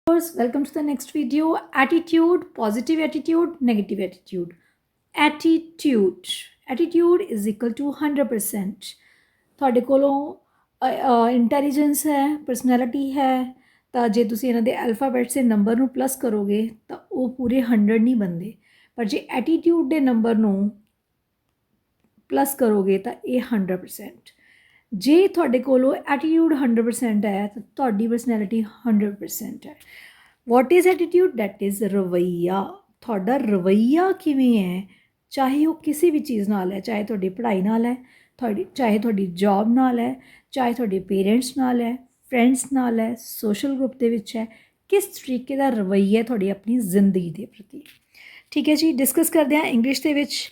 Welcome to the next video. Attitude, positive attitude, negative attitude. Attitude is equal to 100%. ਤੁਹਾਡੇ ਕੋਲੋਂ intelligence ਹੈ, personality ਹੈ, ਤਾਂ ਜੇ ਤੁਸੀਂ ਇਹਨਾਂ ਦੇ ਅਲਫਾਬੈਟਸ ਦੇ ਨੰਬਰ ਨੂੰ ਪਲੱਸ ਕਰੋਗੇ ਤਾਂ ਉਹ ਪੂਰੇ 100 ਨਹੀਂ ਬਣਦੇ। ਪਰ ਜੇ ਐਟੀਟਿਊਡ ਦੇ ਨੰਬਰ ਨੂੰ ਪਲੱਸ ਕਰੋਗੇ ਤਾਂ ਇਹ 100%। ਜੇ ਤੁਹਾਡੇ ਕੋਲੋਂ ਐਟੀਟਿਊਡ 100% ਹੈ ਤਾਂ ਤੁਹਾਡੀ ਪਰਸਨੈਲਿਟੀ 100% ਹੈ। What is attitude? That is ਰਵੱਈਆ। ਤੁਹਾਡਾ ਰਵੱਈਆ ਕਿਵੇਂ ਹੈ, ਚਾਹੇ ਉਹ ਕਿਸੇ ਵੀ ਚੀਜ਼ ਨਾਲ ਹੈ, ਚਾਹੇ ਤੁਹਾਡੀ ਪੜ੍ਹਾਈ ਨਾਲ ਹੈ, ਚਾਹੇ ਤੁਹਾਡੀ ਜੌਬ ਨਾਲ ਹੈ, ਚਾਹੇ ਤੁਹਾਡੇ ਪੇਰੈਂਟਸ ਨਾਲ ਹੈ, ਫਰੈਂਡਸ ਨਾਲ ਹੈ, ਸੋਸ਼ਲ ਗਰੁੱਪ ਦੇ ਵਿੱਚ ਹੈ, ਕਿਸ ਤਰੀਕੇ ਦਾ ਰਵੱਈਆ ਹੈ ਤੁਹਾਡੀ ਆਪਣੀ ਜ਼ਿੰਦਗੀ ਦੇ ਪ੍ਰਤੀ। ਠੀਕ ਹੈ ਜੀ, ਡਿਸਕਸ ਕਰਦੇ ਹਾਂ ਇੰਗਲਿਸ਼ ਦੇ ਵਿੱਚ।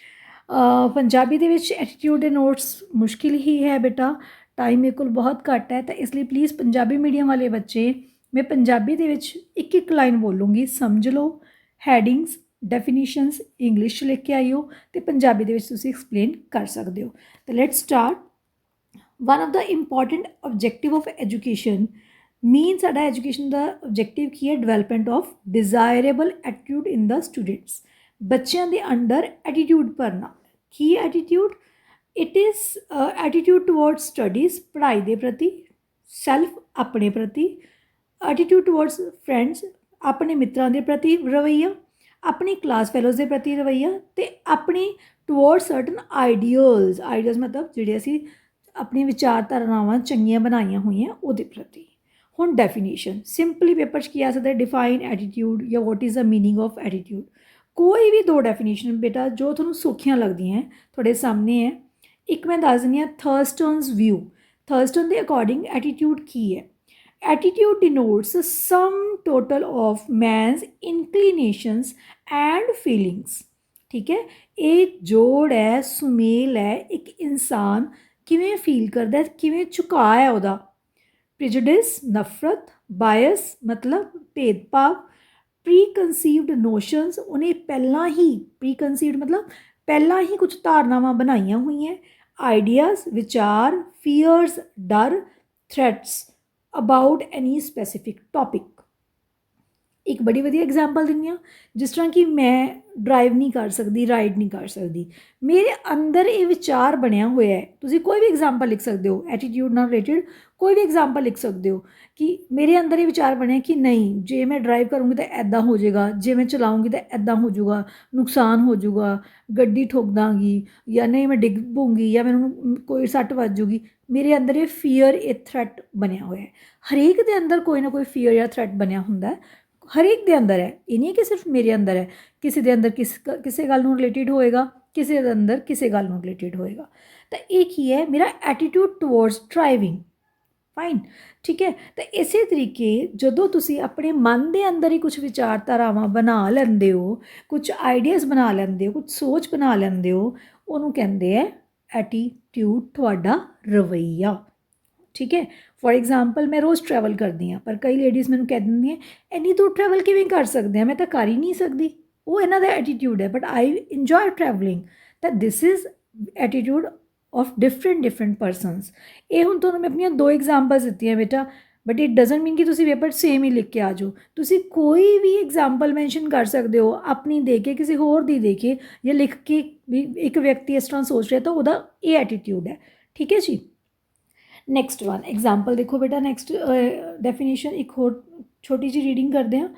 ਪੰਜਾਬੀ ਦੇ ਵਿੱਚ ਐਟੀਟਿਊਡ ਦੇ ਨੋਟਸ ਮੁਸ਼ਕਿਲ ਹੀ ਹੈ ਬੇਟਾ, ਟਾਈਮ ਮੇਰੇ ਕੋਲ ਬਹੁਤ ਘੱਟ ਹੈ, ਤਾਂ ਇਸ ਲਈ ਪਲੀਜ਼ ਪੰਜਾਬੀ ਮੀਡੀਅਮ ਵਾਲੇ ਬੱਚੇ, ਮੈਂ ਪੰਜਾਬੀ ਦੇ ਵਿੱਚ ਇੱਕ ਇੱਕ ਲਾਈਨ ਬੋਲੂੰਗੀ, ਸਮਝ ਲਓ। ਹੈਡਿੰਗਸ, ਡੈਫੀਨੀਸ਼ਨਸ ਇੰਗਲਿਸ਼ 'ਚ ਲਿਖ ਕੇ ਆਇਓ ਅਤੇ ਪੰਜਾਬੀ ਦੇ ਵਿੱਚ ਤੁਸੀਂ ਐਕਸਪਲੇਨ ਕਰ ਸਕਦੇ ਹੋ। ਤਾਂ let's start. One of the important objective of education mean, ਸਾਡਾ ਐਜੂਕੇਸ਼ਨ ਦਾ ਆਬਜੈਕਟਿਵ ਕੀ ਹੈ? Development of desirable attitude in the students. ਬੱਚਿਆਂ ਦੇ ਅੰਡਰ ਐਟੀਟਿਊਡ ਭਰਨਾ। ਕੀ attitude? It is attitude towards studies, ਪੜ੍ਹਾਈ ਦੇ ਪ੍ਰਤੀ, ਸੈਲਫ ਆਪਣੇ ਪ੍ਰਤੀ, ਐਟੀਟਿਊਡ ਟੂਵਰਡਸ ਫਰੈਂਡਸ, ਆਪਣੇ ਮਿੱਤਰਾਂ ਦੇ ਪ੍ਰਤੀ ਰਵੱਈਆ, ਆਪਣੀ ਕਲਾਸ ਫੈਲੋਜ਼ ਦੇ ਪ੍ਰਤੀ ਰਵੱਈਆ, ਅਤੇ ਆਪਣੀ ਟੂਵਰਡਸ ਸਰਟਨ ਆਈਡੀਅਲਸ ਮਤਲਬ ਜਿਹੜੇ ਅਸੀਂ ਆਪਣੀ ਵਿਚਾਰਧਾਰਨਾਵਾਂ ਚੰਗੀਆਂ ਬਣਾਈਆਂ ਹੋਈਆਂ ਉਹਦੇ ਪ੍ਰਤੀ। ਹੁਣ ਡੈਫੀਨੇਸ਼ਨ ਸਿੰਪਲੀ ਪੇਪਰ 'ਚ ਕੀ ਆ ਸਕਦਾ? ਡਿਫਾਈਨ ਐਟੀਟਿਊਡ ਜਾਂ what is the meaning of attitude. ਕੋਈ ਵੀ ਦੋ ਡੈਫੀਨੇਸ਼ਨ ਬੇਟਾ ਜੋ ਤੁਹਾਨੂੰ ਸੌਖੀਆਂ ਲੱਗਦੀਆਂ ਤੁਹਾਡੇ ਸਾਹਮਣੇ ਹੈ। ਇੱਕ ਮੈਂ ਦੱਸ ਦਿੰਦੀ ਹਾਂ, ਥਰਸਟਨਸ ਵਿਊ। ਥਰਸਟਨ ਦੇ ਅਕੋਰਡਿੰਗ ਐਟੀਟਿਊਡ ਕੀ ਹੈ? Attitude denotes the sum total of man's inclinations and feelings। ਠੀਕ ਹੈ, ਇਹ ਜੋੜ ਹੈ, ਸੁਮੇਲ ਹੈ, ਇੱਕ ਇਨਸਾਨ ਕਿਵੇਂ ਫੀਲ ਕਰਦਾ ਹੈ, ਕਿਵੇਂ ਝੁਕਾਅ ਹੈ ਉਹਦਾ। ਪ੍ਰੀਜੁਡਿਸ ਨਫ਼ਰਤ, ਬਾਇਸ ਮਤਲਬ ਭੇਦਭਾਵ, ਪ੍ਰੀ ਕਨਸੀਵਡ ਨੋਸ਼ਨਸ ਉਹਨੇ ਪਹਿਲਾਂ ਹੀ, ਪ੍ਰੀ ਕਨਸੀਵਡ ਮਤਲਬ ਪਹਿਲਾਂ ਹੀ ਕੁਝ ਧਾਰਨਾਵਾਂ ਬਣਾਈਆਂ ਹੋਈਆਂ, ਆਈਡੀਆਜ਼ ਵਿਚਾਰ, ਫੀਅਰਸ ਡਰ, threats about any specific topic. ਇੱਕ ਬੜੀ ਵਧੀਆ ਐਗਜ਼ਾਮਪਲ ਦਿੰਦੀ ਹਾਂ, ਜਿਸ ਤਰ੍ਹਾਂ ਕਿ ਮੈਂ ਡਰਾਈਵ ਨਹੀਂ ਕਰ ਸਕਦੀ, ਰਾਈਡ ਨਹੀਂ ਕਰ ਸਕਦੀ, ਮੇਰੇ ਅੰਦਰ ਇਹ ਵਿਚਾਰ ਬਣਿਆ ਹੋਇਆ ਹੈ। ਤੁਸੀਂ ਕੋਈ ਵੀ ਐਗਜ਼ਾਮਪਲ ਲਿਖ ਸਕਦੇ ਹੋ ਐਟੀਟਿਊਡ ਨਾਲ ਰਿਲੇਟਿਡ, ਕੋਈ ਵੀ ਐਗਜ਼ਾਮਪਲ ਲਿਖ ਸਕਦੇ ਹੋ ਕਿ ਮੇਰੇ ਅੰਦਰ ਇਹ ਵਿਚਾਰ ਬਣਿਆ ਕਿ ਨਹੀਂ, ਜੇ ਮੈਂ ਡਰਾਈਵ ਕਰੂੰਗੀ ਤਾਂ ਇੱਦਾਂ ਹੋ ਜਾਏਗਾ, ਜੇ ਮੈਂ ਚਲਾਉਂਗੀ ਤਾਂ ਇੱਦਾਂ ਹੋ ਜਾਊਗਾ, ਨੁਕਸਾਨ ਹੋ ਜਾਊਗਾ, ਗੱਡੀ ਠੋਕ ਦਾਂਗੀ, ਜਾਂ ਨਹੀਂ ਮੈਂ ਡਿੱਗ ਪਊਂਗੀ, ਜਾਂ ਮੈਨੂੰ ਕੋਈ ਸੱਟ ਵੱਜ ਜੂਗੀ। ਮੇਰੇ ਅੰਦਰ ਇਹ ਫੀਅਰ, ਇਹ ਥ੍ਰੈਟ ਬਣਿਆ ਹੋਇਆ ਹੈ। ਹਰੇਕ ਦੇ ਅੰਦਰ ਕੋਈ ਨਾ ਕੋਈ ਫੀਅਰ ਜਾਂ ਥ੍ਰੈਟ ਬਣਿਆ ਹੁੰਦਾ, ਹਰੇਕ ਦੇ ਅੰਦਰ ਹੈ। ਇਹ ਨਹੀਂ ਕਿ ਸਿਰਫ ਮੇਰੇ ਅੰਦਰ ਹੈ, ਕਿਸੇ ਦੇ ਅੰਦਰ ਕਿਸੇ ਗੱਲ ਨੂੰ ਰਿਲੇਟਿਡ ਹੋਏਗਾ, ਕਿਸੇ ਦੇ ਅੰਦਰ ਕਿਸੇ ਗੱਲ ਨੂੰ ਰਿਲੇਟਿਡ ਹੋਏਗਾ। ਤਾਂ ਇਹ ਕੀ ਹੈ? ਮੇਰਾ ਐਟੀਟਿਊਡ ਟੂਵਰਡਸ ਡਰਾਈਵਿੰਗ। ਫਾਈਨ, ਠੀਕ ਹੈ। ਤਾਂ ਇਸੇ ਤਰੀਕੇ ਜਦੋਂ ਤੁਸੀਂ ਆਪਣੇ ਮਨ ਦੇ ਅੰਦਰ ਹੀ ਕੁਝ ਵਿਚਾਰਧਾਰਾਵਾਂ ਬਣਾ ਲੈਂਦੇ ਹੋ, ਕੁਝ ਆਈਡੀਆਜ਼ ਬਣਾ ਲੈਂਦੇ ਹੋ, ਕੁਝ ਸੋਚ ਬਣਾ ਲੈਂਦੇ ਹੋ, ਉਹਨੂੰ ਕਹਿੰਦੇ ਹੈ ਐਟੀਟਿਊਡ, ਤੁਹਾਡਾ ਰਵੱਈਆ। ਠੀਕ ਹੈ। ਫੋਰ ਐਗਜ਼ਾਮਪਲ ਮੈਂ ਰੋਜ਼ ਟਰੈਵਲ ਕਰਦੀ ਹਾਂ, ਪਰ ਕਈ ਲੇਡੀਜ਼ ਮੈਨੂੰ ਕਹਿ ਦਿੰਦੀਆਂ ਇੰਨੀ ਦੂਰ ਟਰੈਵਲ ਕਿਵੇਂ ਕਰ ਸਕਦੇ ਹਾਂ, ਮੈਂ ਤਾਂ ਕਰ ਹੀ ਨਹੀਂ ਸਕਦੀ। ਉਹ ਇਹਨਾਂ ਦਾ ਐਟੀਟਿਊਡ ਹੈ, ਬਟ ਆਈ ਇੰਜੋਏ ਟਰੈਵਲਿੰਗ। ਤਾਂ this is attitude of different persons. ਇਹ ਹੁਣ ਤੁਹਾਨੂੰ ਮੈਂ ਆਪਣੀਆਂ ਦੋ ਐਗਜ਼ਾਮਪਲਸ ਦਿੱਤੀਆਂ ਬੇਟਾ, ਬਟ ਇਟ ਡਜ਼ਨਟ ਮੀਨ ਕਿ ਤੁਸੀਂ ਪੇਪਰ ਸੇਮ ਹੀ ਲਿਖ ਕੇ ਆ ਜਾਓ। ਤੁਸੀਂ ਕੋਈ ਵੀ ਐਗਜ਼ਾਮਪਲ ਮੈਂਸ਼ਨ ਕਰ ਸਕਦੇ ਹੋ, ਆਪਣੀ ਦੇ ਕੇ, ਕਿਸੇ ਹੋਰ ਦੀ ਦੇ ਕੇ, ਜਾਂ ਲਿਖ ਕੇ ਵੀ ਇੱਕ ਵਿਅਕਤੀ ਇਸ ਤਰ੍ਹਾਂ ਸੋਚ ਰਿਹਾ ਤਾਂ ਉਹਦਾ ਇਹ ਐਟੀਟਿਊਡ ਹੈ। ਠੀਕ ਹੈ ਜੀ। ਨੈਕਸਟ ਵਨ ਐਗਜ਼ਾਮਪਲ ਦੇਖੋ ਬੇਟਾ, ਨੈਕਸਟ ਡੈਫੀਨੇਸ਼ਨ ਇੱਕ ਹੋਰ ਛੋਟੀ ਜਿਹੀ ਰੀਡਿੰਗ ਕਰਦੇ ਹਾਂ।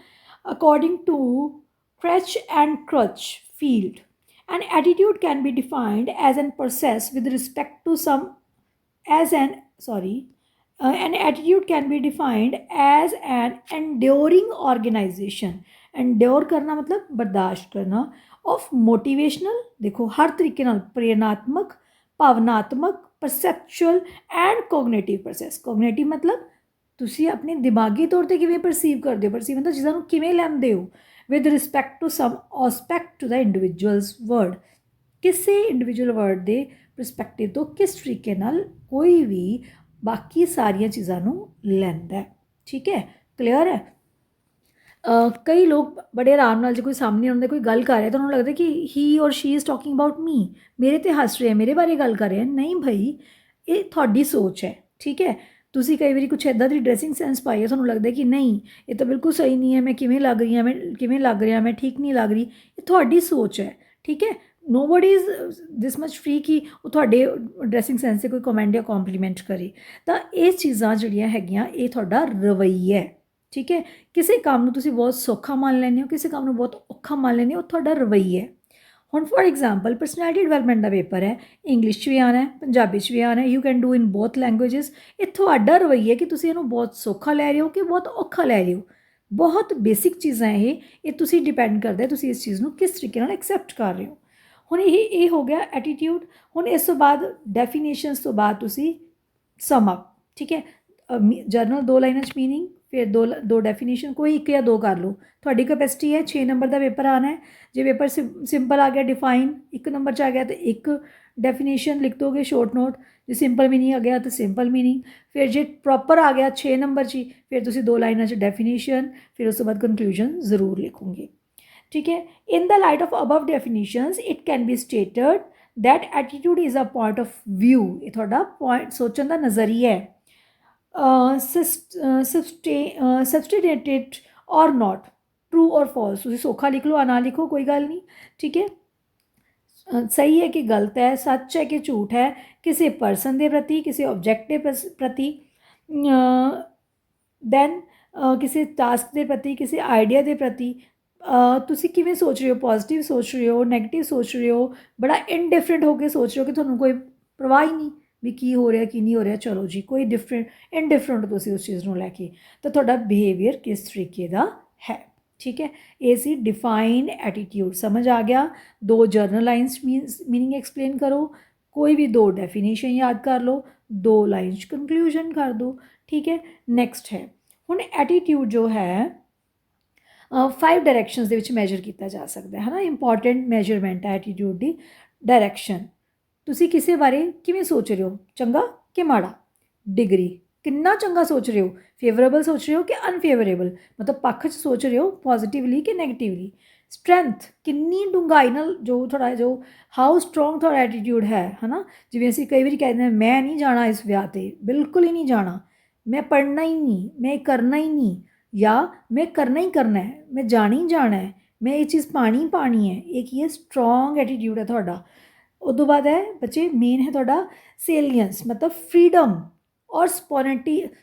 According to Crutch and Crutch field, an attitude can be defined as an process with respect to some as an an attitude can be defined as an enduring organization। endure करना मतलब बर्दाश्त करना, of motivational देखो हर तरीके नाल प्रेरणात्मक, भावनात्मक, परसੈਪਚੁਅਲ and cognitive process. Cognitive ਮਤਲਬ ਤੁਸੀਂ ਆਪਣੇ ਦਿਮਾਗੀ ਤੌਰ 'ਤੇ ਕਿਵੇਂ ਪਰਸੀਵ ਕਰਦੇ ਹੋ, ਪਰਸੀਵ ਮਤਲਬ ਚੀਜ਼ਾਂ ਨੂੰ ਕਿਵੇਂ ਲੈਂਦੇ ਹੋ, with respect to some aspect to the individuals word. ਕਿਸੇ ਇੰਡੀਵਿਜੂਅਲ ਵਰਡ ਦੇ ਪਰਸਪੈਕਟਿਵ ਤੋਂ ਕਿਸ ਤਰੀਕੇ ਨਾਲ ਕੋਈ ਵੀ ਬਾਕੀ ਸਾਰੀਆਂ ਚੀਜ਼ਾਂ ਨੂੰ ਲੈਂਦਾ। ਠੀਕ ਹੈ, ਕਲੀਅਰ ਹੈ। ਕਈ ਲੋਕ ਬੜੇ ਆਰਾਮ ਨਾਲ, ਜੇ ਕੋਈ ਸਾਹਮਣੇ ਉਹਨਾਂ ਦੇ ਕੋਈ ਗੱਲ ਕਰ ਰਿਹਾ ਤਾਂ ਉਹਨਾਂ ਨੂੰ ਲੱਗਦਾ ਕਿ ਹੀ ਔਰ ਸ਼ੀ ਇਜ਼ ਟਾਕਿੰਗ ਅਬਾਊਟ ਮੀ, ਮੇਰੇ 'ਤੇ ਹੱਸ ਰਿਹਾ, ਮੇਰੇ ਬਾਰੇ ਗੱਲ ਕਰ ਰਿਹਾ। ਨਹੀਂ ਭਾਈ, ਇਹ ਤੁਹਾਡੀ ਸੋਚ ਹੈ। ਠੀਕ ਹੈ, ਤੁਸੀਂ ਕਈ ਵਾਰੀ ਕੁਛ ਇੱਦਾਂ ਦੀ ਡਰੈਸਿੰਗ ਸੈਂਸ ਪਾਈ ਹੈ, ਤੁਹਾਨੂੰ ਲੱਗਦਾ ਕਿ ਨਹੀਂ ਇਹ ਤਾਂ ਬਿਲਕੁਲ ਸਹੀ ਨਹੀਂ ਹੈ, ਮੈਂ ਕਿਵੇਂ ਲੱਗ ਰਹੀ ਹਾਂ, ਮੈਂ ਕਿਵੇਂ ਲੱਗ ਰਿਹਾ, ਮੈਂ ਠੀਕ ਨਹੀਂ ਲੱਗ ਰਹੀ, ਇਹ ਤੁਹਾਡੀ ਸੋਚ ਹੈ, ਠੀਕ ਹੈ। Nobody is this much free ਕਿ ਉਹ ਤੁਹਾਡੇ ਡਰੈਸਿੰਗ ਸੈਂਸ 'ਤੇ ਕੋਈ ਕਮੈਂਟ ਜਾਂ ਕੰਪਲੀਮੈਂਟ ਕਰੇ। ਤਾਂ ਇਹ ਚੀਜ਼ਾਂ ਜਿਹੜੀਆਂ ਹੈਗੀਆਂ ਇਹ ਤੁਹਾਡਾ ਰਵੱਈਆ ਹੈ, ਠੀਕ ਹੈ। ਕਿਸੇ ਕੰਮ ਨੂੰ ਤੁਸੀਂ ਬਹੁਤ ਸੌਖਾ ਮੰਨ ਲੈਂਦੇ ਹੋ, ਕਿਸੇ ਕੰਮ ਨੂੰ ਬਹੁਤ ਔਖਾ ਮੰਨ ਲੈਂਦੇ ਹੋ, ਉਹ ਤੁਹਾਡਾ ਰਵੱਈਆ ਹੈ। ਹੁਣ for example personality development the paper ਹੈ, ਇੰਗਲਿਸ਼ 'ਚ ਵੀ ਆਉਣਾ ਹੈ, ਪੰਜਾਬੀ 'ਚ ਵੀ ਆਉਣਾ ਹੈ, you can do in both languages. ਇਹ ਤੁਹਾਡਾ ਰਵੱਈਆ ਕਿ ਤੁਸੀਂ ਇਹਨੂੰ ਬਹੁਤ ਸੌਖਾ ਲੈ ਰਹੇ ਹੋ ਕਿ ਬਹੁਤ ਔਖਾ ਲੈ ਰਹੇ ਹੋ। ਬਹੁਤ ਬੇਸਿਕ ਚੀਜ਼ਾਂ ਇਹ ਤੁਸੀਂ ਡਿਪੈਂਡ ਕਰਦਾ ਤੁਸੀਂ ਇਸ ਚੀਜ਼ ਨੂੰ ਕਿਸ ਤਰੀਕੇ ਨਾਲ ਐਕਸੈਪਟ ਕਰ ਰਹੇ ਹੋ। ਹੁਣ ਇਹ ਹੋ ਗਿਆ ਐਟੀਟਿਊਡ। ਹੁਣ ਇਸ ਤੋਂ ਬਾਅਦ ਡੈਫੀਨੇਸ਼ਨਸ ਤੋਂ ਬਾਅਦ ਤੁਸੀਂ ਸਮ ਅਪ, ਠੀਕ ਹੈ। ਜਰਨਲ 2 ਲਾਈਨਾਂ 'ਚ ਮੀਨਿੰਗ, ਫਿਰ ਦੋ ਡੈਫੀਨੇਸ਼ਨ, ਕੋਈ 1 ਜਾਂ 2 ਕਰ ਲਓ। ਤੁਹਾਡੀ ਕੈਪੈਸਿਟੀ ਹੈ 6 ਨੰਬਰ ਦਾ ਪੇਪਰ ਆਉਣਾ ਹੈ। ਜੇ ਪੇਪਰ ਸਿੰਪਲ ਆ ਗਿਆ ਡਿਫਾਈਨ 1 ਨੰਬਰ 'ਚ ਆ ਗਿਆ ਤਾਂ 1 ਡੈਫੀਨੇਸ਼ਨ ਲਿਖ ਦੋਗੇ ਸ਼ੋਰਟ ਨੋਟ। ਜੇ ਸਿੰਪਲ ਮੀਨਿੰਗ ਆ ਗਿਆ ਤਾਂ ਸਿੰਪਲ ਮੀਨਿੰਗ। ਫਿਰ ਜੇ ਪ੍ਰੋਪਰ ਆ ਗਿਆ 6 ਨੰਬਰ 'ਚ ਫਿਰ ਤੁਸੀਂ 2 ਲਾਈਨਾਂ 'ਚ ਡੈਫੀਨੇਸ਼ਨ, ਫਿਰ ਉਸ ਤੋਂ ਬਾਅਦ ਕਨਕਲੂਜਨ ਜ਼ਰੂਰ ਲਿਖੋਗੇ, ਠੀਕ ਹੈ। In the light of above definitions it can be stated that attitude is a point of view. ਇਹ ਤੁਹਾਡਾ ਪੁਆਇੰਟ ਸੋਚਣ ਦਾ ਨਜ਼ਰੀਆ ਹੈ। ਸਬਸਟੀਨੇਟਿਡ ਔਰ ਨੋਟ, ਟਰੂ ਔਰ ਫॉल्स। ਤੁਸੀਂ ਸੌਖਾ ਲਿਖ ਲਓ, ਨਾ ਲਿਖੋ ਕੋਈ ਗੱਲ ਨਹੀਂ, ਠੀਕ ਹੈ। ਸਹੀ ਹੈ ਕਿ ਗਲਤ ਹੈ, ਸੱਚ ਹੈ ਕਿ ਝੂਠ ਹੈ, ਕਿਸੇ ਪਰਸਨ ਦੇ ਪ੍ਰਤੀ, ਕਿਸੇ ਆਬਜੈਕਟ ਦੇ ਪ੍ਰਤੀ, ਦੈਨ ਕਿਸੇ ਟਾਸਕ ਦੇ ਪ੍ਰਤੀ, ਕਿਸੇ ਆਈਡੀਆ ਦੇ ਪ੍ਰਤੀ ਤੁਸੀਂ ਕਿਵੇਂ ਸੋਚ ਰਹੇ ਹੋ, ਪੋਜ਼ੀਟਿਵ ਸੋਚ ਰਹੇ ਹੋ, ਨੈਗੇਟਿਵ ਸੋਚ ਰਹੇ ਹੋ, ਬੜਾ ਇਨਡਿਫਰੈਂਟ ਹੋ ਕੇ ਸੋਚ ਰਹੇ ਹੋ ਕਿ ਤੁਹਾਨੂੰ ਕੋਈ ਪਰਵਾਹ ਹੀ ਨਹੀਂ ਵੀ ਕੀ ਹੋ ਰਿਹਾ ਕੀ ਨਹੀਂ ਹੋ ਰਿਹਾ, ਚਲੋ ਜੀ ਕੋਈ ਇਨਡਿਫਰੈਂਟ ਤੁਸੀਂ ਉਸ ਚੀਜ਼ ਨੂੰ ਲੈ ਕੇ, ਤਾਂ ਤੁਹਾਡਾ ਬਿਹੇਵੀਅਰ ਕਿਸ ਤਰੀਕੇ ਦਾ ਹੈ, ਠੀਕ ਹੈ। ਇਹ ਸੀ ਡਿਫਾਈਨ ਐਟੀਟਿਊਡ। ਸਮਝ ਆ ਗਿਆ। 2 ਜਰਨਲ ਲਾਈਨਸ ਮੀਨਿੰਗ ਐਕਸਪਲੇਨ ਕਰੋ, ਕੋਈ ਵੀ 2 ਡੈਫੀਨੇਸ਼ਨ ਯਾਦ ਕਰ ਲਓ, 2 ਲਾਈਨਸ ਕੰਕਲੂਜਨ ਕਰ ਦਿਓ, ਠੀਕ ਹੈ। ਨੈਕਸਟ ਹੈ ਹੁਣ ਐਟੀਟਿਊਡ ਜੋ ਹੈ 5 ਡਾਇਰੈਕਸ਼ਨਸ ਦੇ ਵਿੱਚ ਮੈਜਰ ਕੀਤਾ ਜਾ ਸਕਦਾ ਹੈ ਨਾ। ਇੰਪੋਰਟੈਂਟ ਮੈਜਰਮੈਂਟ ਹੈ ਐਟੀਟਿਊਡ ਦੀ। ਡਾਇਰੈਕਸ਼ਨ, ਤੁਸੀਂ ਕਿਸੇ ਬਾਰੇ ਕਿਵੇਂ ਸੋਚ ਰਹੇ ਹੋ, ਚੰਗਾ ਕਿ ਮਾੜਾ। ਡਿਗਰੀ, ਕਿੰਨਾ ਚੰਗਾ ਸੋਚ ਰਹੇ ਹੋ, ਫੇਵਰੇਬਲ ਸੋਚ ਰਹੇ ਹੋ ਕਿ ਅਨਫੇਵਰੇਬਲ, ਮਤਲਬ ਪੱਖ 'ਚ ਸੋਚ ਰਹੇ ਹੋ ਪੋਜ਼ੀਟਿਵਲੀ ਕਿ ਨੈਗੇਟਿਵਲੀ। ਸਟਰੈਂਥ, ਕਿੰਨੀ ਡੂੰਘਾਈ ਨਾਲ ਜੋ ਤੁਹਾਡਾ ਜੋ ਹਾਊ ਸਟਰੋਂਗ ਤੁਹਾਡਾ ਐਟੀਟਿਊਡ ਹੈ ਨਾ। ਜਿਵੇਂ ਅਸੀਂ ਕਈ ਵਾਰੀ ਕਹਿੰਦੇ ਹਾਂ ਮੈਂ ਨਹੀਂ ਜਾਣਾ ਇਸ ਵਿਆਹ 'ਤੇ, ਬਿਲਕੁਲ ਹੀ ਨਹੀਂ ਜਾਣਾ, ਮੈਂ ਪੜ੍ਹਨਾ ਹੀ ਨਹੀਂ, ਮੈਂ ਕਰਨਾ ਹੀ ਨਹੀਂ, ਜਾਂ ਮੈਂ ਕਰਨਾ ਹੀ ਕਰਨਾ ਹੈ, ਮੈਂ ਜਾਣਾ ਹੀ ਜਾਣਾ ਹੈ, ਮੈਂ ਇਹ ਚੀਜ਼ ਪਾਣੀ ਹੈ। ਇਹ ਕੀ ਹੈ, ਸਟਰੋਂਗ ਐਟੀਟਿਊਡ ਹੈ ਤੁਹਾਡਾ। ਉਦੋਂ ਬਾਅਦ ਹੈ ਬੱਚੇ ਮੇਨ ਹੈ ਤੁਹਾਡਾ ਸੇਲੀਅੰਸ, ਮਤਲਬ ਫਰੀडम ਔਰ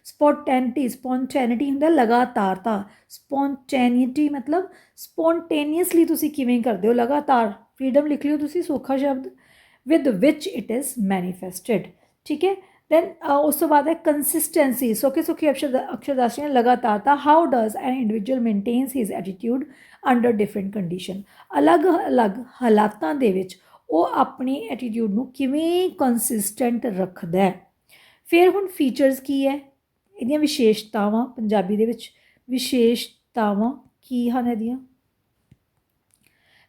ਸਪੋਂਟੈਨਿਟੀ ਹੁੰਦਾ ਲਗਾਤਾਰਤਾ। ਸਪੋਂਟੈਨਿਟੀ ਮਤਲਬ ਸਪੋਂਟੇਨੀਅਸਲੀ ਤੁਸੀਂ ਕਿਵੇਂ ਕਰਦੇ ਹੋ, ਲਗਾਤਾਰ। ਫਰੀडम ਲਿਖ ਲਿਓ ਤੁਸੀਂ, ਸੌਖਾ ਸ਼ਬਦ, with which it is manifested, ਠੀਕ ਹੈ। ਦੈਨ ਉਸ ਤੋਂ ਬਾਅਦ ਹੈ ਕੰਸਿਸਟੈਂਸੀ, ਸੌਖੇ ਅਕਸ਼ਰ ਦੱਸ ਰਹੇ ਲਗਾਤਾਰਤਾ। How does an individual maintains his attitude under different condition. ਅਲੱਗ ਹਾਲਾਤਾਂ ਦੇ ਵਿੱਚ ਉਹ ਆਪਣੇ ਐਟੀਟਿਊਡ ਨੂੰ ਕਿਵੇਂ ਕੰਸਿਸਟੈਂਟ ਰੱਖਦਾ ਹੈ। ਫਿਰ ਹੁਣ ਫੀਚਰਸ ਕੀ ਹੈ, ਇਹਦੀਆਂ ਵਿਸ਼ੇਸ਼ਤਾਵਾਂ, ਪੰਜਾਬੀ ਦੇ ਵਿੱਚ ਵਿਸ਼ੇਸ਼ਤਾਵਾਂ ਕੀ ਹਨ, ਇਹਦੀਆਂ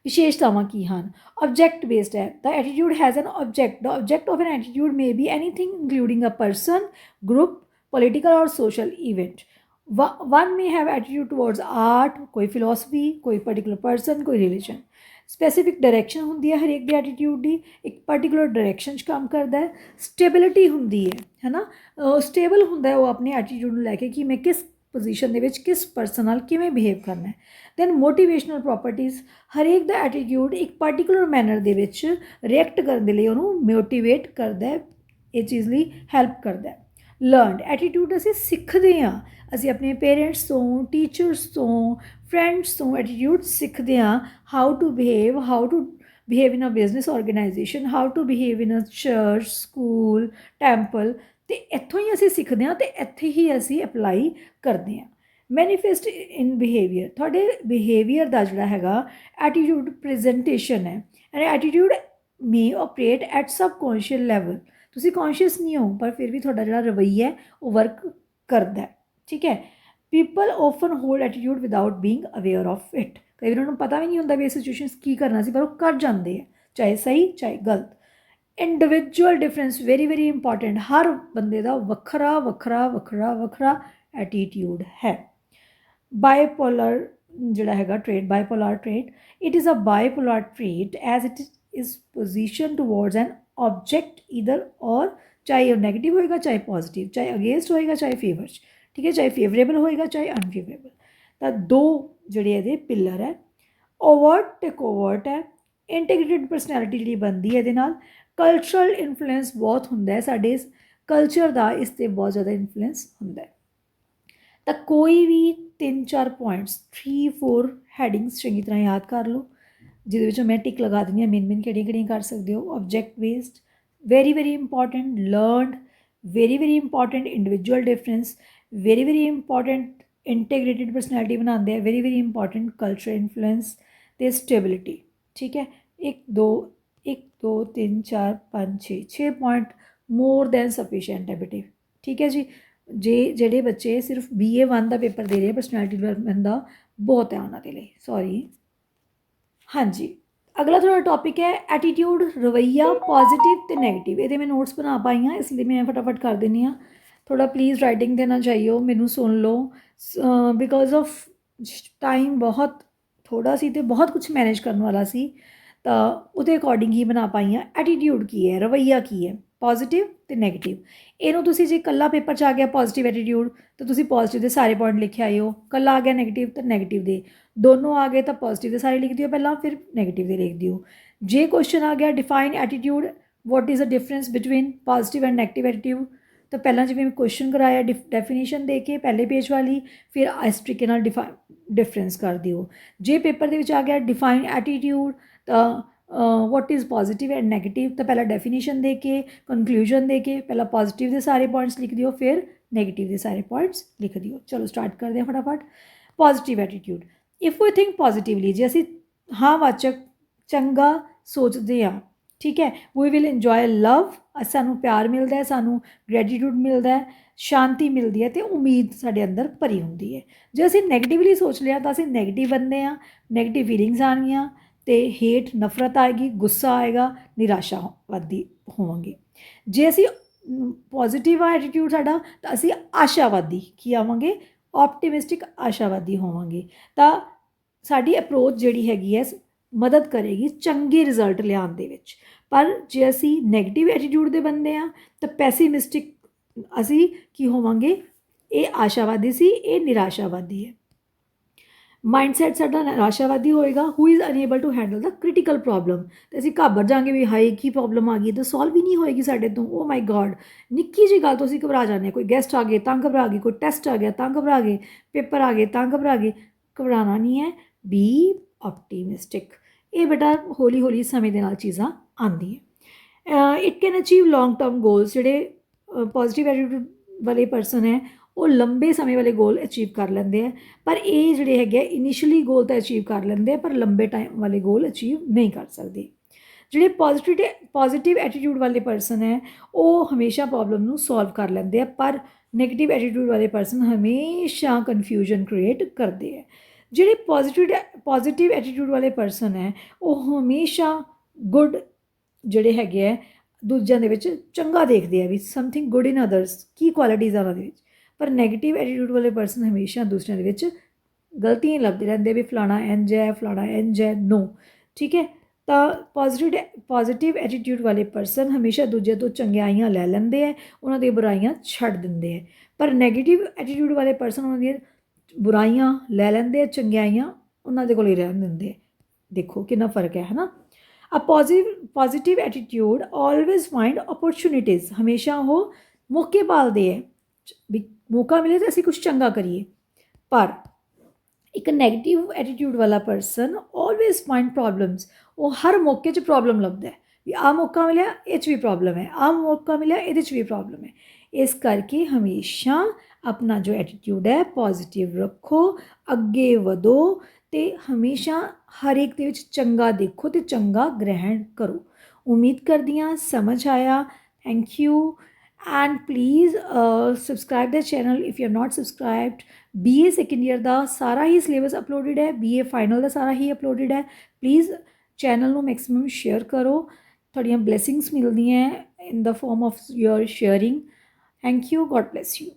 ਵਿਸ਼ੇਸ਼ਤਾਵਾਂ ਕੀ ਹਨ। ਆਬਜੈਕਟ ਬੇਸਡ ਹੈ, the attitude has an object. The object of an attitude may be anything including a person, group, political or social event. one may have attitude towards art, ਕੋਈ philosophy, ਕੋਈ particular person, ਕੋਈ religion। Specific direction ਹੁੰਦੀ ਹੈ ਹਰੇਕ ਦੀ attitude ਦੀ, ਇੱਕ particular direction 'ਚ ਕੰਮ ਕਰਦਾ ਹੈ। ਸਟੇਬਿਲਿਟੀ ਹੁੰਦੀ ਹੈ ਨਾ, ਸਟੇਬਲ ਹੁੰਦਾ ਉਹ ਆਪਣੇ ਐਟੀਟਿਊਡ ਨੂੰ ਲੈ ਕੇ ਕਿ ਮੈਂ ਕਿਸ ਪੋਜੀਸ਼ਨ ਦੇ ਵਿੱਚ ਕਿਸ ਪਰਸਨ ਨਾਲ ਕਿਵੇਂ ਬਿਹੇਵ ਕਰਨਾ ਹੈ। ਦੈਨ ਮੋਟੀਵੇਸ਼ਨਲ ਪ੍ਰੋਪਰਟੀਜ਼, ਹਰੇਕ ਦਾ ਐਟੀਟਿਊਡ ਇੱਕ ਪਾਰਟੀਕੂਲਰ ਮੈਨਰ ਦੇ ਵਿੱਚ ਰਿਐਕਟ ਕਰਨ ਦੇ ਲਈ ਉਹਨੂੰ ਮੋਟੀਵੇਟ ਕਰਦਾ ਹੈ, ਇਹ ਚੀਜ਼ ਲਈ ਹੈਲਪ ਕਰਦਾ ਹੈ। ਲਰਨਡ ਐਟੀਟਿਊਡ ਅਸੀਂ ਸਿੱਖਦੇ ਹਾਂ, ਅਸੀਂ ਆਪਣੇ ਪੇਰੈਂਟਸ ਤੋਂ, ਟੀਚਰਸ ਤੋਂ, ਫਰੈਂਡਸ ਤੋਂ ਐਟੀਟਿਊਡ ਸਿੱਖਦੇ ਹਾਂ। How to behave in a business organisation, how to behave in a church, school, temple, ਅਤੇ ਇੱਥੋਂ ਹੀ ਅਸੀਂ ਸਿੱਖਦੇ ਹਾਂ ਅਤੇ ਇੱਥੇ ਹੀ ਅਸੀਂ ਅਪਲਾਈ ਕਰਦੇ ਹਾਂ। ਮੈਨੀਫੈਸਟ ਇਨ ਬਿਹੇਵੀਅਰ, ਤੁਹਾਡੇ ਬਿਹੇਵੀਅਰ ਦਾ ਜਿਹੜਾ ਹੈਗਾ ਐਟੀਟਿਊਡ ਪ੍ਰੈਜੈਂਟੇਸ਼ਨ ਹੈ। And attitude may operate at subconscious level, ਤੁਸੀਂ ਕੌਨਸ਼ੀਅਸ ਨਹੀਂ ਹੋ ਪਰ ਫਿਰ ਵੀ ਤੁਹਾਡਾ ਜਿਹੜਾ ਰਵੱਈਆ ਹੈ ਉਹ ਵਰਕ ਕਰਦਾ, ਠੀਕ ਹੈ। People often hold attitude without being aware of it, ਕਈ ਵਾਰ ਉਹਨਾਂ ਨੂੰ ਪਤਾ ਵੀ ਨਹੀਂ ਹੁੰਦਾ ਵੀ ਇਹ ਸਿਚੁਏਸ਼ਨ ਕੀ ਕਰਨਾ ਸੀ, ਪਰ ਉਹ ਕਰ ਜਾਂਦੇ ਆ, ਚਾਹੇ ਸਹੀ ਚਾਹੇ ਗਲਤ। ਇੰਡੀਵਿਜੂਅਲ ਡਿਫਰੈਂਸ ਵੈਰੀ ਇੰਪੋਰਟੈਂਟ, ਹਰ ਬੰਦੇ ਦਾ ਵੱਖਰਾ ਐਟੀਟਿਊਡ ਹੈ। ਬਾਈਪੋਲਰ ਜਿਹੜਾ ਹੈਗਾ trait, bipolar trait, it is a bipolar trait as it is position towards an object either or ਚਾਹੇ ਉਹ ਨੈਗੇਟਿਵ ਹੋਏਗਾ ਚਾਹੇ ਪੋਜ਼ਿਟਿਵ, ਚਾਹੇ ਅਗੇਂਸਟ ਹੋਏਗਾ ਚਾਹੇ ਫੇਵਰ 'ਚ, ਠੀਕ ਹੈ, ਚਾਹੇ ਫੇਵਰੇਬਲ ਹੋਏਗਾ ਚਾਹੇ ਅਨਫੇਵਰੇਬਲ। ਤਾਂ ਦੋ ਜਿਹੜੇ ਇਹਦੇ ਪਿੱਲਰ ਹੈ, ਓਵਰਟ ਅਤੇ ਕੋਵਰਟ ਹੈ। ਇੰਟੀਗ੍ਰੇਟਿਡ ਪਰਸਨੈਲਿਟੀ ਜਿਹੜੀ ਬਣਦੀ ਹੈ ਇਹਦੇ ਨਾਲ। ਕਲਚਰਲ ਇਨਫਲੂਐਂਸ ਬਹੁਤ ਹੁੰਦਾ ਹੈ, ਸਾਡੇ ਕਲਚਰ ਦਾ ਇਸ 'ਤੇ ਬਹੁਤ ਜ਼ਿਆਦਾ ਇਨਫਲੂਐਂਸ ਹੁੰਦਾ ਹੈ। ਤਾਂ ਕੋਈ ਵੀ 3-4 ਪੁਆਇੰਟਸ 3-4 ਹੈਡਿੰਗਸ ਚੰਗੀ ਤਰ੍ਹਾਂ ਯਾਦ ਕਰ ਲਓ, ਜਿਹਦੇ ਵਿੱਚੋਂ ਮੈਂ ਟਿਕ ਲਗਾ ਦਿੰਦੀ ਹਾਂ ਮੇਨ ਕਿਹੜੀਆਂ ਕਰ ਸਕਦੇ ਹੋ। Object based very important, learned very important, individual difference very important, integrated personality ਬਣਾਉਂਦੇ ਆ very important, cultural influence ਤੇ stability, ਠੀਕ ਹੈ। 1 2 3 4 5 6 ਪੁਆਇੰਟ more than sufficient ਹੈ ਬੇਟੇ, ਠੀਕ ਹੈ ਜੀ। ਜਿਹੜੇ ਬੱਚੇ ਸਿਰਫ BA1 ਦਾ ਪੇਪਰ ਦੇ ਰਹੇ ਪਰਸਨੈਲਿਟੀ ਡਿਵੈਲਪਮੈਂਟ ਦਾ, ਬਹੁਤ ਹੈ ਉਹਨਾਂ ਦੇ ਲਈ, ਸੌਰੀ। ਹਾਂਜੀ, ਅਗਲਾ ਤੁਹਾਡਾ ਟੌਪਿਕ ਹੈ ਐਟੀਟਿਊਡ, ਰਵੱਈਆ, ਪੋਜ਼ੀਟਿਵ ਅਤੇ ਨੈਗੇਟਿਵ। ਇਹਦੇ ਮੈਂ ਨੋਟਸ ਬਣਾ ਪਾਈ ਹਾਂ, ਇਸ ਲਈ ਮੈਂ ਫਟਾਫਟ ਕਰ ਦਿੰਦੀ ਹਾਂ। ਥੋੜ੍ਹਾ ਪਲੀਜ਼ ਰਾਈਟਿੰਗ 'ਤੇ ਨਾ ਜਾਈਓ, ਮੈਨੂੰ ਸੁਣ ਲਓ, ਬਿਕੋਜ਼ ਆਫ ਟਾਈਮ ਬਹੁਤ ਥੋੜ੍ਹਾ ਸੀ ਅਤੇ ਬਹੁਤ ਕੁਛ ਮੈਨੇਜ ਕਰਨ ਵਾਲਾ ਸੀ, ਤਾਂ ਉਹਦੇ ਅਕੋਰਡਿੰਗ ਹੀ ਬਣਾ ਪਾਈ ਹਾਂ। ਐਟੀਟਿਊਡ ਕੀ ਹੈ, ਰਵੱਈਆ ਕੀ ਹੈ, ਪੋਜ਼ੀਟਿਵ ਅਤੇ ਨੈਗੇਟਿਵ। ਇਹਨੂੰ ਤੁਸੀਂ ਜੇ ਇਕੱਲਾ ਪੇਪਰ 'ਚ ਆ ਗਿਆ ਪੋਜ਼ੀਟਿਵ ਐਟੀਟਿਊਡ ਤਾਂ ਤੁਸੀਂ ਪੋਜ਼ੀਟਿਵ ਦੇ ਸਾਰੇ ਪੁਆਇੰਟ ਲਿਖ ਆਇਓ, ਇਕੱਲਾ ਆ ਗਿਆ ਨੈਗੇਟਿਵ ਤਾਂ ਨੈਗੇਟਿਵ ਦੇ, ਦੋਨੋਂ ਆ ਗਏ ਤਾਂ ਪੋਜ਼ੀਟਿਵ ਦੇ ਸਾਰੇ ਲਿਖ ਦਿਓ ਪਹਿਲਾਂ, ਫਿਰ ਨੈਗੇਟਿਵ ਦੇ ਲਿਖ ਦਿਓ। ਜੇ ਕੁਐਸਚਨ ਆ ਗਿਆ define attitude, what is the difference between positive and negative attitude, ਤਾਂ ਪਹਿਲਾਂ ਜਿਵੇਂ ਕੁਐਸਚਨ ਕਰਾਇਆ ਡੈਫੀਨੇਸ਼ਨ ਦੇ ਕੇ ਪਹਿਲੇ ਪੇਜ ਵਾਲੀ, ਫਿਰ ਇਸ ਤਰੀਕੇ ਨਾਲ ਡਿਫਰੈਂਸ ਕਰ ਦਿਓ। ਜੇ ਪੇਪਰ ਦੇ ਵਿੱਚ ਆ ਗਿਆ ਡਿਫਾਈਨ ਐਟੀਟਿਊਡ ਤਾਂ what is positive and negative, ਤਾਂ ਪਹਿਲਾਂ ਡੈਫੀਨੇਸ਼ਨ ਦੇ ਕੇ ਕਨਕਲੂਜਨ ਦੇ ਕੇ ਪਹਿਲਾਂ ਪੋਜ਼ੀਟਿਵ ਦੇ ਸਾਰੇ ਪੁਆਇੰਟਸ ਲਿਖ ਦਿਓ, ਫਿਰ ਨੈਗੇਟਿਵ ਦੇ ਸਾਰੇ ਪੁਆਇੰਟਸ ਲਿਖ ਦਿਓ। ਚਲੋ ਸਟਾਰਟ ਕਰਦੇ ਹਾਂ ਫਟਾਫਟ। Positive attitude, if we think positively, ਜੇ ਅਸੀਂ ਹਾਂ ਵਾਚਕ ਚੰਗਾ ਸੋਚਦੇ ਹਾਂ, ਠੀਕ ਹੈ, ਵੀ ਵਿਲ ਇੰਜੋਏ ਲਵ, ਸਾਨੂੰ ਪਿਆਰ ਮਿਲਦਾ ਹੈ, ਸਾਨੂੰ ਗ੍ਰੈਟੀਟਿਊਡ ਮਿਲਦਾ ਹੈ, ਸ਼ਾਂਤੀ ਮਿਲਦੀ ਹੈ ਅਤੇ ਉਮੀਦ ਸਾਡੇ ਅੰਦਰ ਭਰੀ ਹੁੰਦੀ ਹੈ। ਜੇ ਅਸੀਂ ਨੈਗੇਟਿਵਲੀ ਸੋਚ ਲਿਆ ਤਾਂ ਅਸੀਂ ਨੈਗੇਟਿਵ ਬਣਦੇ ਹਾਂ, ਨੈਗੇਟਿਵ ਫੀਲਿੰਗਸ ਆਉਣਗੀਆਂ ਅਤੇ ਹੇਟ, ਨਫ਼ਰਤ ਆਏਗੀ, ਗੁੱਸਾ ਆਏਗਾ, ਨਿਰਾਸ਼ਾਵਾਦੀ ਹੋਵਾਂਗੇ। ਜੇ ਅਸੀਂ ਪੋਜ਼ੀਟਿਵ ਆ ਐਟੀਟਿਊਡ ਸਾਡਾ ਤਾਂ ਅਸੀਂ ਆਸ਼ਾਵਾਦੀ ਕੀ ਆਵਾਂਗੇ, ਆਪਟੀਮਿਸਟਿਕ ਆਸ਼ਾਵਾਦੀ ਹੋਵਾਂਗੇ। ਤਾਂ ਸਾਡੀ ਅਪਰੋਚ ਜਿਹੜੀ ਹੈਗੀ ਹੈ ਮਦਦ ਕਰੇਗੀ ਚੰਗੇ ਰਿਜ਼ਲਟ ਲਿਆਉਣ ਦੇ ਵਿੱਚ। ਪਰ ਜੇ ਅਸੀਂ ਨੈਗੇਟਿਵ ਐਟੀਟਿਊਡ ਦੇ ਬੰਦੇ ਹਾਂ ਤਾਂ ਪੈਸੀਮਿਸਟਿਕ ਅਸੀਂ ਕੀ ਹੋਵਾਂਗੇ, ਇਹ ਆਸ਼ਾਵਾਦੀ ਸੀ, ਇਹ ਨਿਰਾਸ਼ਾਵਾਦੀ ਹੈ। ਮਾਈਂਡਸੈਟ ਸਾਡਾ ਨਿਰਾਸ਼ਾਵਾਦੀ ਹੋਏਗਾ। Who is unable to handle the critical problem, ਅਤੇ ਅਸੀਂ ਘਾਬਰ ਜਾਵਾਂਗੇ ਵੀ ਹਾਏ ਕੀ ਪ੍ਰੋਬਲਮ ਆ ਗਈ, ਤਾਂ ਸੋਲਵ ਹੀ ਨਹੀਂ ਹੋਏਗੀ ਸਾਡੇ ਤੋਂ। ਓ ਮਾਈ ਗॉड, ਨਿੱਕੀ ਜਿਹੀ ਗੱਲ ਤੋਂ ਅਸੀਂ ਘਬਰਾ ਜਾਂਦੇ ਹਾਂ। ਕੋਈ ਗੈਸਟ ਆ ਗਏ ਤਾਂ ਘਬਰਾ ਗਏ, ਕੋਈ ਟੈਸਟ ਆ ਗਿਆ ਤਾਂ ਘਬਰਾ ਗਏ, ਪੇਪਰ ਆ ਗਏ ਤਾਂ ਘਬਰਾ ਗਏ। ਘਬਰਾਉਣਾ ਨਹੀਂ ਹੈ, ਬੀ ਆਪਟੀਮਿਸਟਿਕ। ਇਹ ਬੇਟਾ ਹੌਲੀ ਹੌਲੀ ਸਮੇਂ ਦੇ ਨਾਲ ਚੀਜ਼ਾਂ ਆਉਂਦੀਆਂ। It can achieve long term goals. ਜਿਹੜੇ ਪੋਜ਼ੀਟਿਵ ਐਟੀਟਿਊਡ ਵਾਲੇ ਪਰਸਨ ਹੈ ਉਹ ਲੰਬੇ ਸਮੇਂ ਵਾਲੇ ਗੋਲ ਅਚੀਵ ਕਰ ਲੈਂਦੇ ਆ, ਪਰ ਇਹ ਜਿਹੜੇ ਹੈਗੇ ਆ ਇਨੀਸ਼ੀਅਲੀ ਗੋਲ ਤਾਂ ਅਚੀਵ ਕਰ ਲੈਂਦੇ ਆ, ਪਰ ਲੰਬੇ ਟਾਈਮ ਵਾਲੇ ਗੋਲ ਅਚੀਵ ਨਹੀਂ ਕਰ ਸਕਦੇ। ਜਿਹੜੇ ਪੋਜ਼ੀਟਿਵ ਐਟੀਟਿਊਡ ਵਾਲੇ ਪਰਸਨ ਹੈ ਉਹ ਹਮੇਸ਼ਾ ਪ੍ਰੋਬਲਮ ਨੂੰ ਸੋਲਵ ਕਰ ਲੈਂਦੇ ਆ, ਪਰ ਨੈਗੇਟਿਵ ਐਟੀਟਿਊਡ ਵਾਲੇ ਪਰਸਨ ਹਮੇਸ਼ਾ ਕਨਫਿਊਜ਼ਨ ਕ੍ਰੀਏਟ ਕਰਦੇ ਆ। ਜਿਹੜੇ ਪੋਜ਼ੀਟਿਵ ਐਟੀਟਿਊਡ ਵਾਲੇ ਪਰਸਨ ਹੈ ਉਹ ਹਮੇਸ਼ਾ ਗੁੱਡ ਜਿਹੜੇ ਹੈਗੇ ਆ ਦੂਜਿਆਂ ਦੇ ਵਿੱਚ ਚੰਗਾ ਦੇਖਦੇ ਆ, we something good in others, ਕੀ ਕੁਆਲਿਟੀਜ਼ ਆ ਉਹਨਾਂ ਦੇ ਵਿੱਚ। ਪਰ ਨੈਗੇਟਿਵ ਐਟੀਟਿਊਡ ਵਾਲੇ ਪਰਸਨ ਹਮੇਸ਼ਾ ਦੂਸਰਿਆਂ ਦੇ ਵਿੱਚ ਗਲਤੀਆਂ ਲੱਭਦੇ ਰਹਿੰਦੇ, ਵੀ ਫਲਾਣਾ ਇੰਝ ਹੈ, ਫਲਾਣਾ ਇੰਝ ਹੈ, ਨੋ, ਠੀਕ ਹੈ। ਤਾਂ ਪੋਜ਼ੀਟਿਵ ਐਟੀਟਿਊਡ ਵਾਲੇ ਪਰਸਨ ਹਮੇਸ਼ਾ ਦੂਜਿਆਂ ਤੋਂ ਚੰਗਿਆਈਆਂ ਲੈ ਲੈਂਦੇ ਹੈ, ਉਹਨਾਂ ਦੀਆਂ ਬੁਰਾਈਆਂ ਛੱਡ ਦਿੰਦੇ ਹੈ। ਪਰ ਨੈਗੇਟਿਵ ਐਟੀਟਿਊਡ ਵਾਲੇ ਪਰਸਨ ਉਹਨਾਂ ਦੀਆਂ ਬੁਰਾਈਆਂ ਲੈ ਲੈਂਦੇ ਆ, ਚੰਗਿਆਈਆਂ ਉਹਨਾਂ ਦੇ ਕੋਲ ਹੀ ਰਹਿਣ ਦਿੰਦੇ। ਦੇਖੋ ਕਿੰਨਾ ਫਰਕ ਹੈ ਨਾ। A positive attitude always find opportunities, ਹਮੇਸ਼ਾ ਉਹ ਮੌਕੇ ਭਾਲਦੇ ਹੈ, ਵੀ ਮੌਕਾ ਮਿਲੇ ਤਾਂ ਅਸੀਂ ਕੁਛ ਚੰਗਾ ਕਰੀਏ। ਪਰ ਇੱਕ ਨੈਗੇਟਿਵ ਐਟੀਟਿਊਡ ਵਾਲਾ ਪਰਸਨ ਆਲਵੇਜ਼ ਫਾਈਂਡ ਪ੍ਰੋਬਲਮਸ, ਉਹ ਹਰ ਮੌਕੇ 'ਚ ਪ੍ਰੋਬਲਮ ਲੱਭਦਾ, ਵੀ ਆਹ ਮੌਕਾ ਮਿਲਿਆ ਇਹ 'ਚ ਵੀ ਪ੍ਰੋਬਲਮ ਹੈ, ਆਹ ਮੌਕਾ ਮਿਲਿਆ ਇਹਦੇ 'ਚ ਵੀ ਪ੍ਰੋਬਲਮ ਹੈ। ਇਸ ਕਰਕੇ ਹਮੇਸ਼ਾ ਆਪਣਾ ਜੋ ਐਟੀਟਿਊਡ ਹੈ ਪੋਜ਼ੀਟਿਵ ਰੱਖੋ, ਅੱਗੇ ਵਧੋ ਅਤੇ ਹਮੇਸ਼ਾ ਹਰ ਇੱਕ ਦੇ ਵਿੱਚ ਚੰਗਾ ਦੇਖੋ ਅਤੇ ਚੰਗਾ ਗ੍ਰਹਿਣ ਕਰੋ। ਉਮੀਦ ਕਰਦੀ ਹਾਂ ਸਮਝ ਆਇਆ। Thank you and please subscribe the channel if you are not subscribed. BA second year ਦਾ ਸਾਰਾ ਹੀ ਸਿਲੇਬਸ ਅਪਲੋਡਡ ਹੈ, BA ਫਾਈਨਲ ਦਾ ਸਾਰਾ ਹੀ ਅਪਲੋਡਡ ਹੈ। ਪਲੀਜ਼ ਚੈਨਲ ਨੂੰ ਮੈਕਸੀਮਮ ਸ਼ੇਅਰ ਕਰੋ, ਤੁਹਾਡੀਆਂ ਬਲੈਸਿੰਗਸ ਮਿਲਦੀਆਂ in the forum of your sharing. Thank you, God bless you.